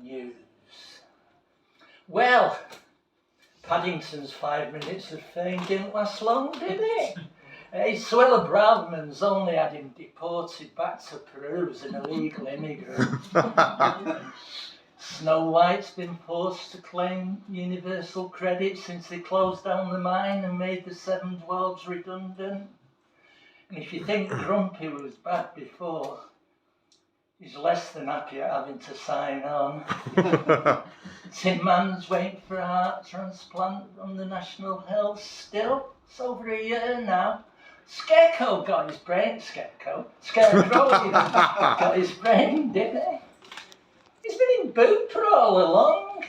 news. Well, Paddington's 5 minutes of fame didn't last long, did it? Suella Braverman's only had him deported back to Peru as an illegal immigrant. Snow White's been forced to claim universal credit since they closed down the mine and made the Seven Dwarfs redundant. And if you think Grumpy was bad before, he's less than happy at having to sign on. Tin Man's waiting for a heart transplant from the National Health still. It's over a year now. Scarecrow got his brain, Scarecrow got his brain, didn't he? He's been in Booper all along.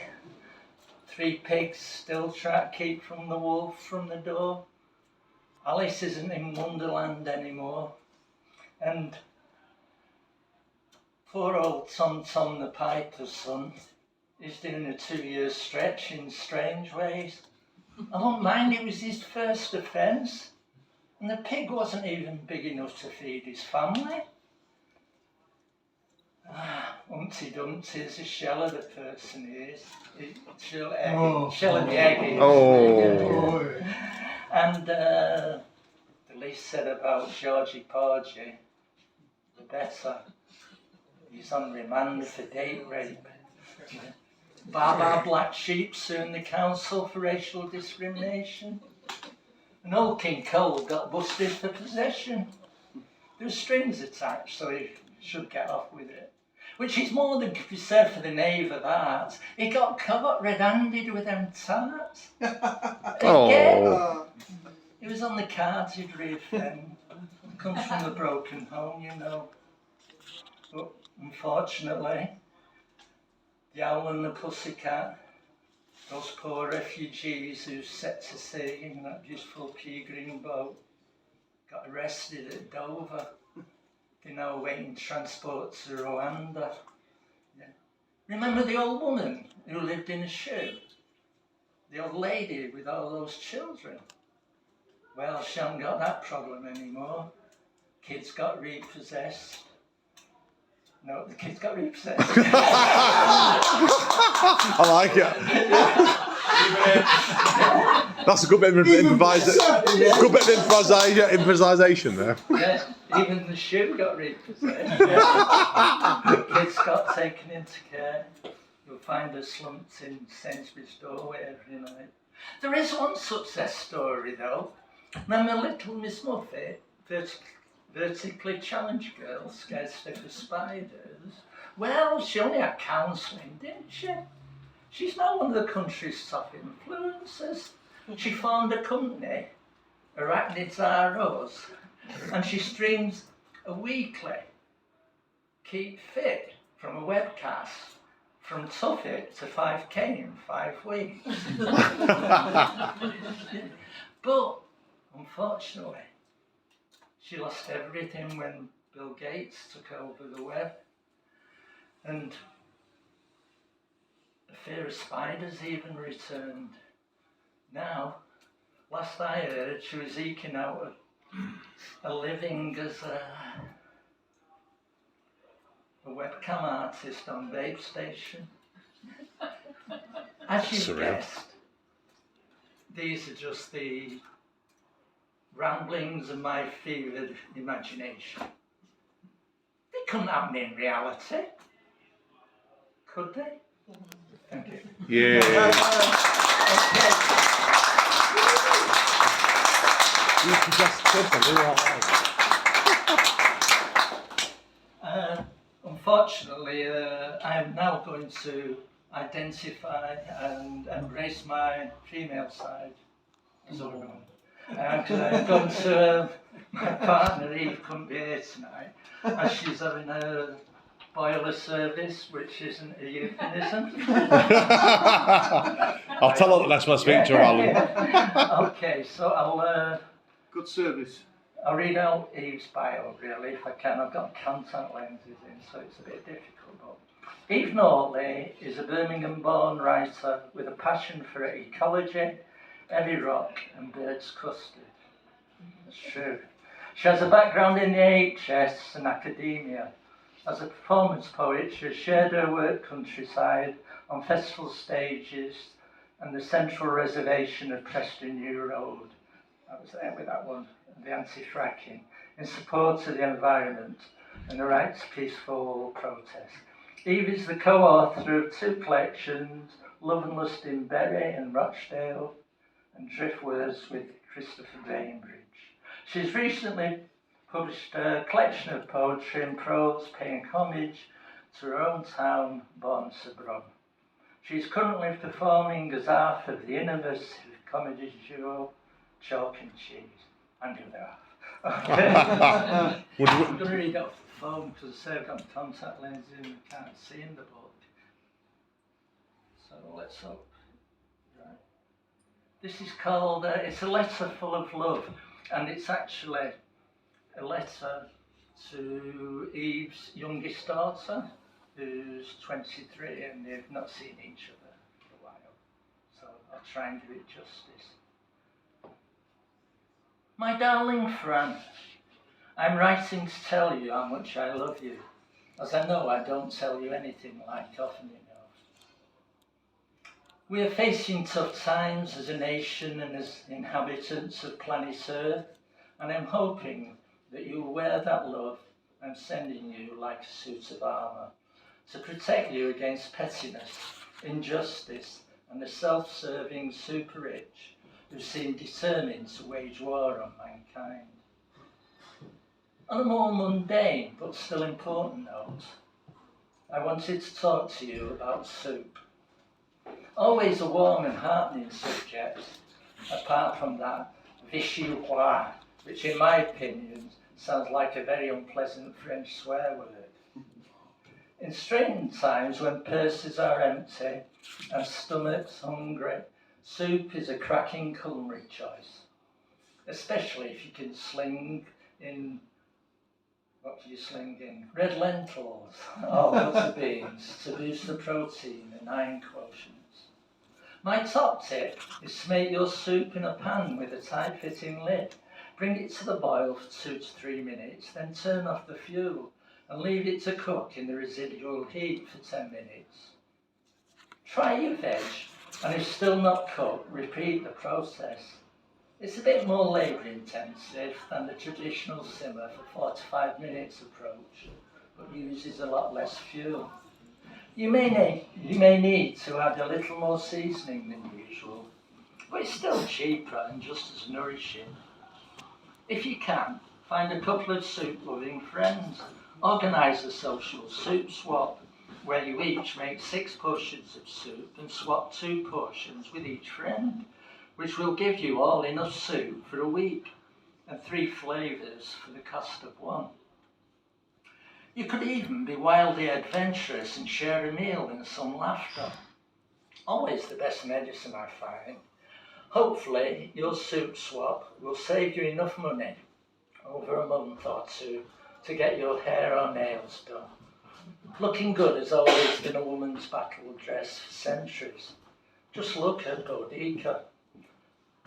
3 pigs still try to keep from the wolf from the door. Alice isn't in Wonderland anymore. And poor old Tom Tom the Piper's son is doing a 2-year stretch in strange ways. I don't mind, it was his first offence. And the pig wasn't even big enough to feed his family. Humpty Dumpty is a shell of the person he is. Shell of the egg he is. Oh. And the least said about Georgie Porgy, the better. He's on remand for date rape. Baba Black Sheep suing the council for racial discrimination. And old King Cole got busted for possession. There were strings attached, so he should get off with it. Which is more than could be said for the Knave of Hearts. He got caught red-handed with them tarts. Again. He was on the cards he'd read then. Comes from a broken home, you know. But unfortunately, the Owl and the Pussycat, those poor refugees who set to sea in that beautiful pea green boat, got arrested at Dover. They're now awaiting transport to Rwanda. Yeah. Remember the old woman who lived in a shoe? The old lady with all those children? Well, she hasn't got that problem anymore. Kids got repossessed. No, the kids got repossessed. I like it. That's a good bit of improvisation there. Yeah, even the shoe got repossessed. Yeah. Kids got taken into care. You'll find her slumped in Sainsbury's doorway every night. There is one success story though. Remember Little Miss Muffet, vertically challenged girl, scared stiff of spiders? Well, she only had counselling, didn't she? She's now one of the country's top influencers. She formed a company, Arachnids Are Us, and she streams a weekly Keep Fit from a webcast from Tuffet to 5K in 5 weeks. But unfortunately, she lost everything when Bill Gates took over the web. And the fear of spiders even returned. Now, last I heard, she was eking out a living as a webcam artist on Babe Station. As you've guessed, these are just the ramblings of my fevered imagination. They couldn't happen in reality, could they? Thank you. Yeah. Okay. Unfortunately, I am now going to identify and embrace my female side. So, I'm going to my partner Eve couldn't be here tonight, as she's having a boiler service, which isn't a euphemism. I'll tell her that next time I speak to her, Alan. Okay, so I'll... Good service. I'll read out Eve's bio, really, if I can. I've got contact lenses in, so it's a bit difficult. But Eve Nortley is a Birmingham-born writer with a passion for ecology, heavy rock and bird's custard. That's true. She has a background in the NHS and academia, As a performance poet, she has shared her work countryside on festival stages and the central reservation of Preston New Road. I was there with that one, the anti-fracking, in support of the environment and the right to peaceful protest. Eve is the co-author of 2 collections, Love and Lust in Bury and Rochdale, and Driftwords with Christopher Bainbridge. She's recently published a collection of poetry and prose paying homage to her own town, Bournemouth. She's currently performing as half of the innovative comedy duo Chalk and Cheese. I'm the other half. Okay. I'm going to read off the phone because I've got contact lenses and I can't see in the book. So let's hope. Right. This is called, it's a letter full of love, and it's actually a letter to Eve's youngest daughter, who's 23, and they've not seen each other for a while. So I'll try and do it justice. My darling Fran, I'm writing to tell you how much I love you, as I know I don't tell you anything like often enough. We are facing tough times as a nation and as inhabitants of planet Earth, and I'm hoping that you'll wear that love I'm sending you like a suit of armour to protect you against pettiness, injustice, and the self-serving super-rich who seem determined to wage war on mankind. On a more mundane but still important note, I wanted to talk to you about soup. Always a warm and heartening subject, apart from that vichy roi, which in my opinion sounds like a very unpleasant French swear word. In straitened times when purses are empty and stomachs hungry, soup is a cracking culinary choice, especially if you can sling in, what do you sling in? Red lentils or butter beans to boost the protein and iron quotient. My top tip is to make your soup in a pan with a tight-fitting lid. Bring it to the boil for 2 to 3 minutes, then turn off the fuel and leave it to cook in the residual heat for 10 minutes. Try your veg, and if still not cooked, repeat the process. It's a bit more labour-intensive than the traditional simmer for 4 to 5 minutes approach, but uses a lot less fuel. You may need to add a little more seasoning than usual, but it's still cheaper and just as nourishing. If you can, find a couple of soup-loving friends. Organise a social soup swap, where you each make 6 portions of soup and swap 2 portions with each friend, which will give you all enough soup for a week and 3 flavours for the cost of 1. You could even be wildly adventurous and share a meal and some laughter. Always the best medicine, I find. Hopefully, your soup swap will save you enough money over a month or 2 to get your hair or nails done. Looking good has always been a woman's battle dress for centuries. Just look at Boudica.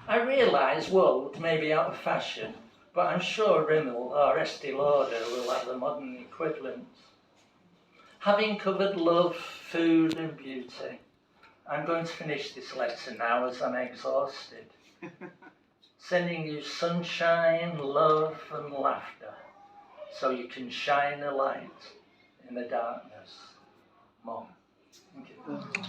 I realise woad may be out of fashion, but I'm sure Rimmel or Estee Lauder will have the modern equivalent. Having covered love, food and beauty, I'm going to finish this letter now as I'm exhausted. Sending you sunshine, love and laughter so you can shine a light in the darkness. Mom. Thank you.